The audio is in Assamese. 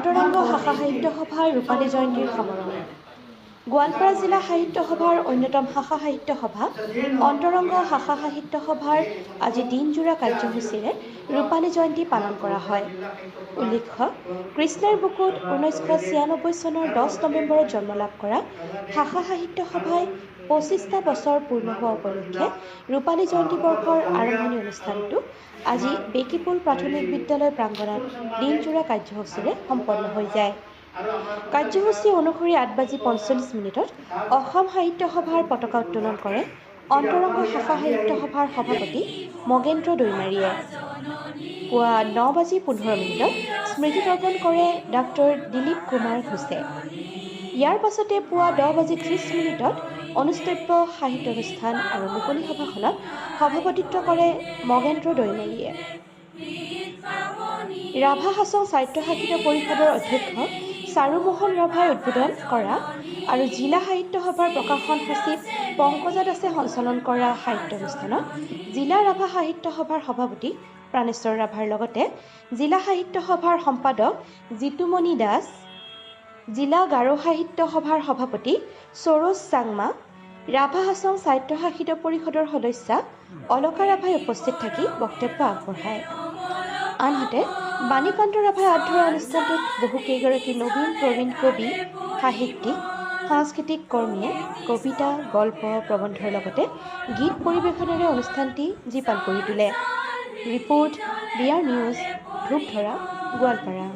অন্তৰংগ শাখা সাহিত্য সভাৰ ৰূপালী জয়ন্তীৰ সামৰণি। গোৱালপাৰা জিলা সাহিত্য সভাৰ অন্যতম শাখা সাহিত্য সভা অন্তৰংগ শাখা সাহিত্য সভাৰ আজি দিনজোৰা কাৰ্যসূচীৰে ৰূপালী জয়ন্তী পালন কৰা হয়। উল্লেখ্য, কৃষ্ণৰ বুকুত 1996 চনৰ 10 নৱেম্বৰত জন্মলাভ কৰা শাখা সাহিত্য সভাই 25টা বছৰ পূৰ্ণ হোৱা উপলক্ষে ৰূপালী জয়ন্তী বৰ্ষৰ আৰম্ভণি অনুষ্ঠানটো আজি বেকিপুল প্ৰাথমিক বিদ্যালয় প্ৰাংগণত দিনজোৰা কাৰ্যসূচীৰে সম্পন্ন হৈ যায়। কাৰ্যসূচী অনুসৰি 8:45 অসম সাহিত্য সভাৰ পতাকা উত্তোলন কৰে অন্তৰংগ শাখা সাহিত্য সভাৰ সভাপতি মগেন্দ্ৰ দৈমাৰীয়ে। পুৱা 9:15 স্মৃতি তৰ্পণ কৰে ডাক্তৰ দিলীপ কুমাৰ ঘোষে। ইয়াৰ পাছতে পুৱা 10:30 অনুষ্ঠিত সাহিত্য অনুষ্ঠান আৰু মুকলি সভাখনত সভাপতিত্ব কৰে মগেন্দ্ৰ দৈমাৰীয়ে। ৰাভা হাছং স্বায়ত্তশাসিত পৰিষদৰ অধ্যক্ষ চাৰুমোহন ৰাভাই উদ্বোধন কৰা আৰু জিলা সাহিত্য সভাৰ প্ৰকাশন সচিব পংকজা দাসে সঞ্চালন কৰা সাহিত্য অনুষ্ঠানত জিলা ৰাভা সাহিত্য সভাৰ সভাপতি প্ৰাণেশ্বৰ ৰাভাৰ লগতে জিলা সাহিত্য সভাৰ সম্পাদক জিতুমণি দাস, জিলা গাৰো সাহিত্য সভাৰ সভাপতি সৰোজ চাংমা, ৰাভা হাছং স্বায়ত্তশাসিত পৰিষদৰ সদস্যা অলকা ৰাভাই উপস্থিত থাকি বক্তব্য আগবঢ়ায়। আনহাতে বাণীকান্ত ৰাভাই হাত ধৰা অনুষ্ঠানটোত বহুকেইগৰাকী নবীন প্ৰবীণ কবি, সাহিত্যিক, সাংস্কৃতিক কৰ্মীয়ে কবিতা, গল্প, প্ৰবন্ধৰ লগতে গীত পৰিৱেশনেৰে অনুষ্ঠানটি জীপাল কৰি তোলে। Report BR news, Dhupdhara, Goalpara.